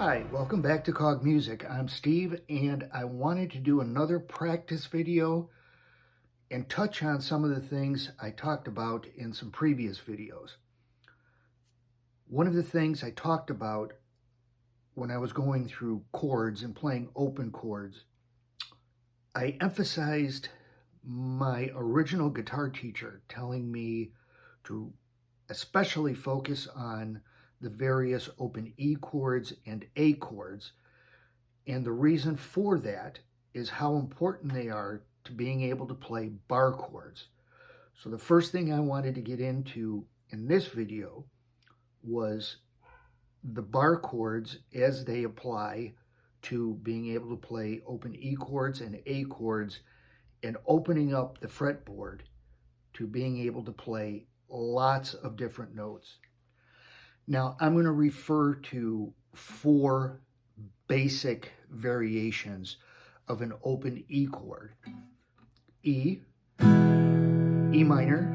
Hi, welcome back to C.O.G Music. I'm Steve, and I wanted to do another practice video and touch on some of the things I talked about in some previous videos. One of the things I talked about when I was going through chords and playing open chords, I emphasized my original guitar teacher telling me to especially focus on the various open E chords and A chords. And the reason for that is how important they are to being able to play bar chords. So the first thing I wanted to get into in this video was the bar chords as they apply to being able to play open E chords and A chords, and opening up the fretboard to being able to play lots of different notes. Now, I'm going to refer to 4 basic variations of an open E chord. E, E minor,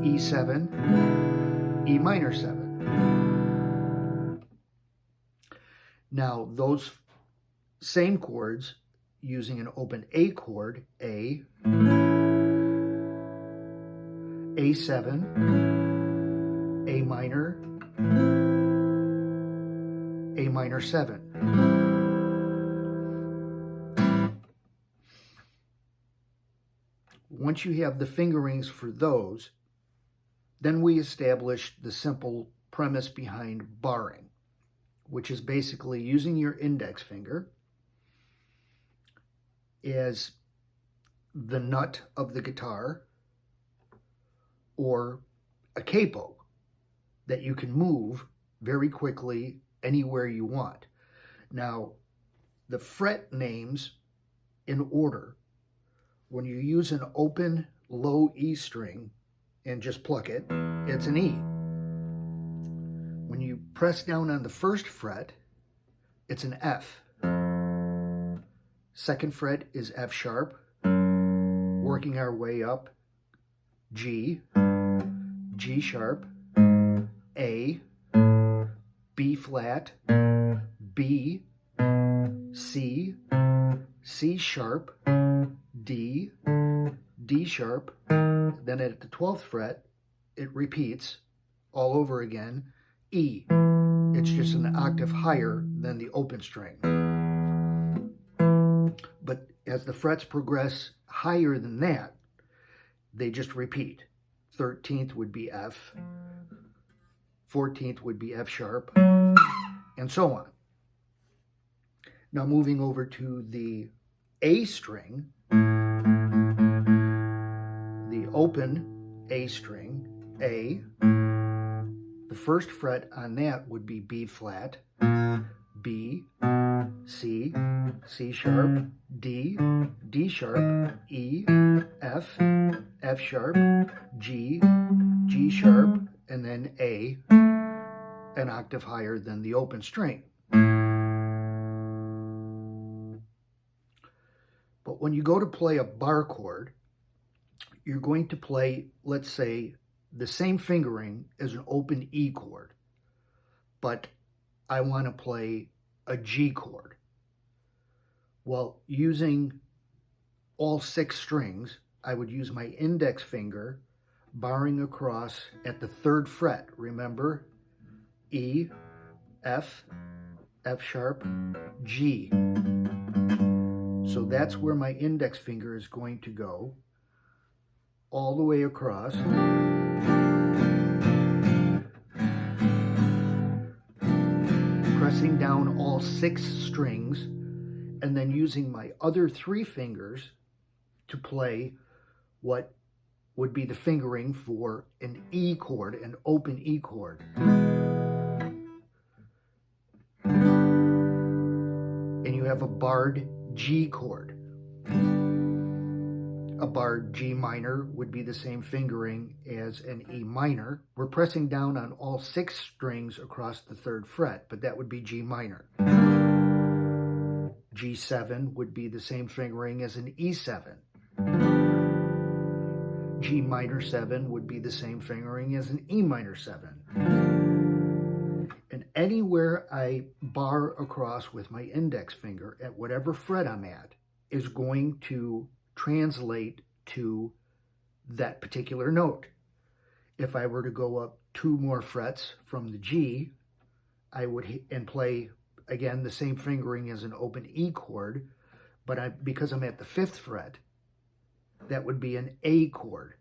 E7, E minor 7. Now, those same chords using an open A chord, A, A7, A minor, A minor 7. Once you have the fingerings for those, then we establish the simple premise behind barring, which is basically using your index finger as the nut of the guitar or a capo that you can move very quickly anywhere you want. Now, the fret names in order, when you use an open low E string and just pluck it, it's an E. When you press down on the first fret, it's an F. Second fret is F sharp. Working our way up, G, G sharp, A, B flat, B, C, C sharp, D, D sharp. Then at the 12th fret, it repeats all over again, E. It's just an octave higher than the open string. But as the frets progress higher than that, they just repeat. 13th would be F, 14th would be F sharp, and so on. Now moving over to the A string, the open A string, A, the first fret on that would be B flat, B, C, C sharp, D, D sharp, E, F, F sharp, G, G sharp, and then A, an octave higher than the open string. But when you go to play a bar chord, you're going to play, let's say, the same fingering as an open E chord, but I want to play a G chord. Well, using all 6 strings, I would use my index finger, barring across at the 3rd fret. Remember? E, F, F sharp, G. So that's where my index finger is going to go, all the way across. Pressing down all 6 strings, and then using my other 3 fingers to play what would be the fingering for an E chord, an open E chord. And you have a barred G chord. A barred G minor would be the same fingering as an E minor. We're pressing down on all 6 strings across the 3rd fret, but that would be G minor. G7 would be the same fingering as an E7. G minor 7 would be the same fingering as an E minor 7. And anywhere I bar across with my index finger at whatever fret I'm at is going to translate to that particular note. If I were to go up 2 more frets from the G, I would and play, again, the same fingering as an open E chord, but because I'm at the 5th fret, that would be an A chord.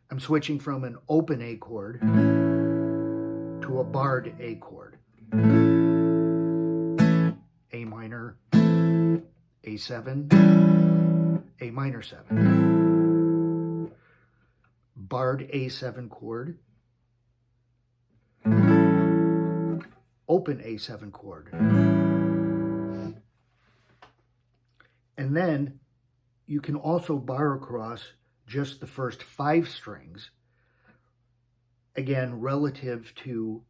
I'm switching from an open A chord to a barred A chord. A minor, A7, A minor 7. Barred A7 chord, open A7 chord. And then you can also bar across just the first 5 strings, again, relative to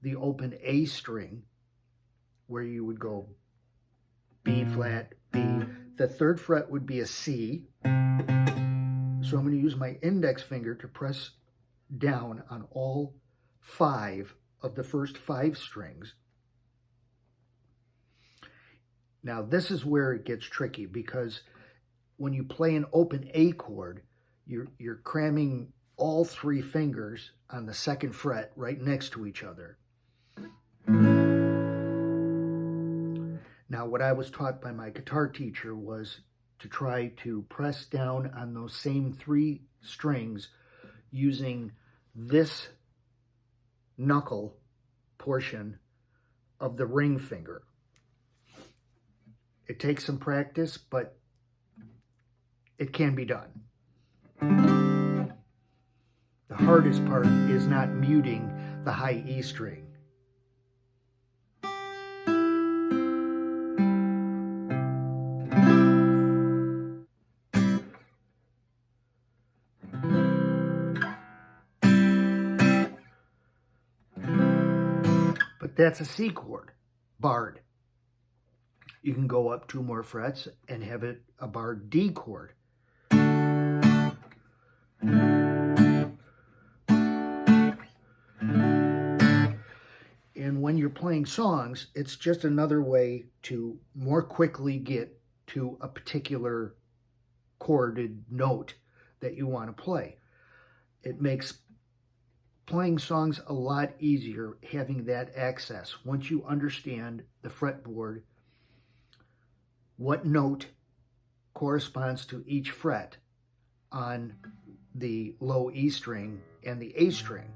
the open A string, where you would go B flat, B. The 3rd fret would be a C. So I'm going to use my index finger to press down on all 5 of the first 5 strings. Now this is where it gets tricky, because when you play an open A chord, you're cramming all 3 fingers on the 2nd fret right next to each other. Now, what I was taught by my guitar teacher was to try to press down on those same 3 strings using this knuckle portion of the ring finger. It takes some practice, but it can be done. The hardest part is not muting the high E string. But that's a C chord, barred. You can go up 2 more frets and have it a barred D chord. And when you're playing songs, it's just another way to more quickly get to a particular chorded note that you want to play. It makes playing songs a lot easier having that access. Once you understand the fretboard, what note corresponds to each fret on the low E string and the A string.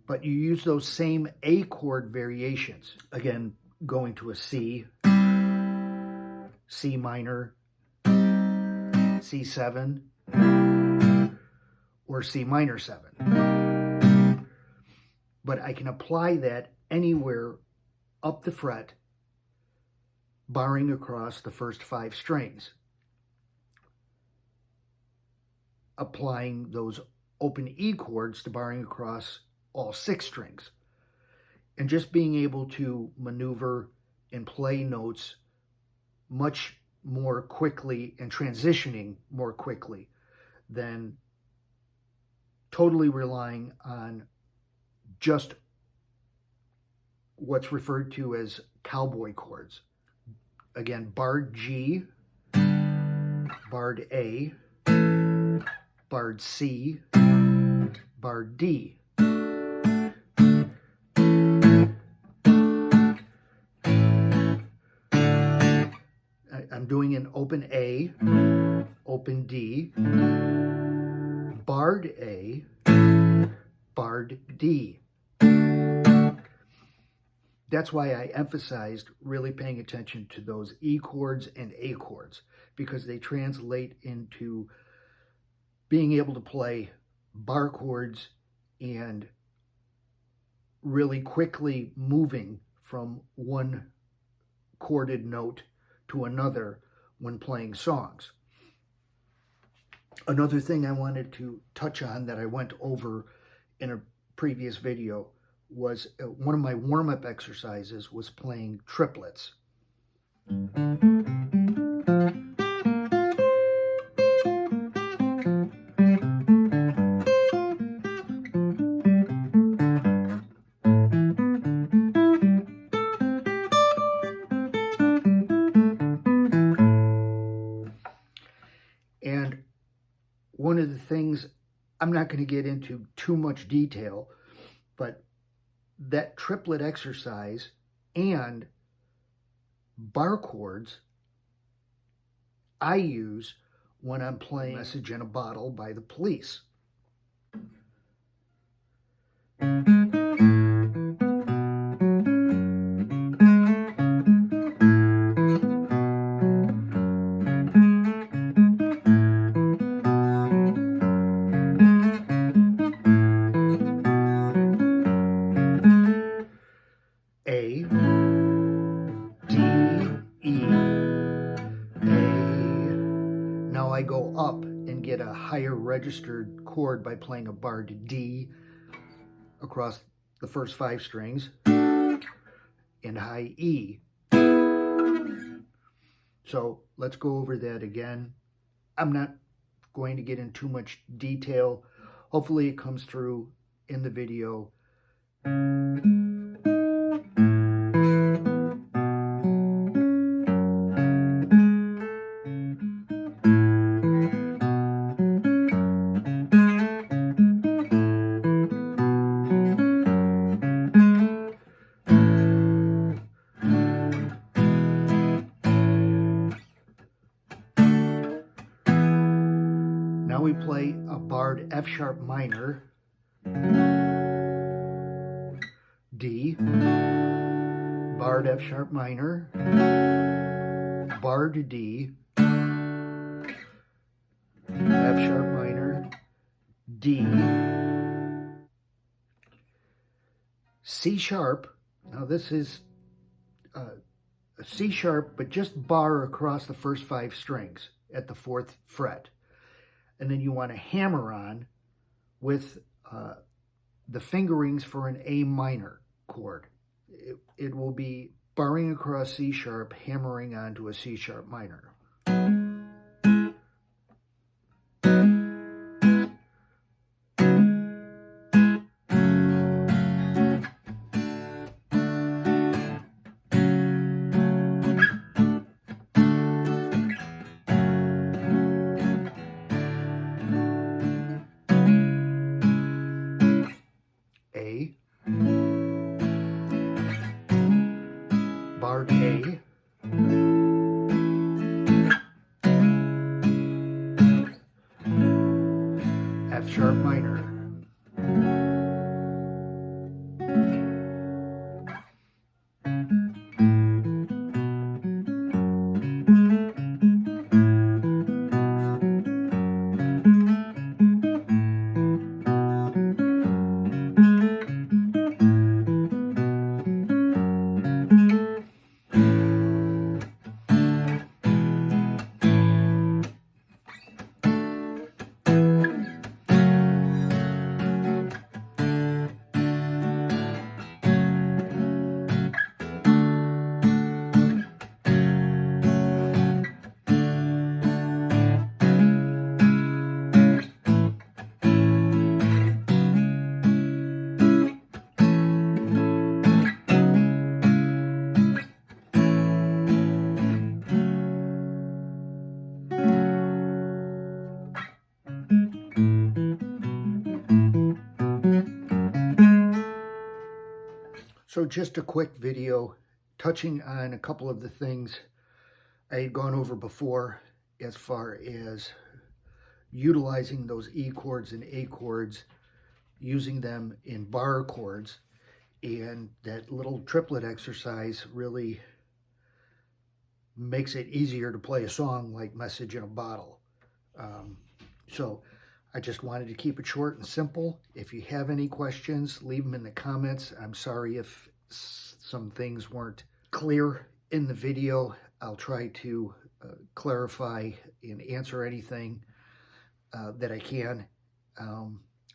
But you use those same A chord variations. Again, going to a C, C minor, C7, or C minor 7. But I can apply that anywhere up the fret, barring across the first 5 strings. Applying those open E chords to barring across all 6 strings. And just being able to maneuver and play notes much more quickly and transitioning more quickly than totally relying on just what's referred to as cowboy chords. Again, barred G, barred A, barred C, barred D. I'm doing an open A, open D, barred A, barred D. That's why I emphasized really paying attention to those E chords and A chords, because they translate into being able to play bar chords and really quickly moving from one chorded note to another when playing songs. Another thing I wanted to touch on that I went over in a previous video was one of my warm-up exercises was playing triplets. one of the things, I'm not going to get into too much detail, but that triplet exercise and bar chords I use when I'm playing Message in a Bottle by the Police. A, D, E, A. Now I go up and get a higher registered chord by playing a bar to D across the first 5 strings and high E. So let's go over that again. I'm not going to get in too much detail. Hopefully it comes through in the video. Now we play a barred F sharp minor, D, barred F sharp minor, barred D, F sharp minor, D, C sharp. Now this is a C sharp, but just bar across the first 5 strings at the 4th fret. And then you want to hammer on with the fingerings for an A minor chord. It will be barring across C sharp, hammering onto a C sharp minor. A, barred A, F sharp minor, So just a quick video touching on a couple of the things I had gone over before as far as utilizing those E chords and A chords, using them in bar chords, and that little triplet exercise really makes it easier to play a song like Message in a Bottle. So I just wanted to keep it short and simple. If you have any questions, leave them in the comments. I'm sorry if some things weren't clear in the video. I'll try to clarify and answer anything that I can.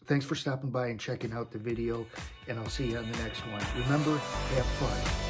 Thanks for stopping by and checking out the video, and I'll see you on the next one. Remember, have fun.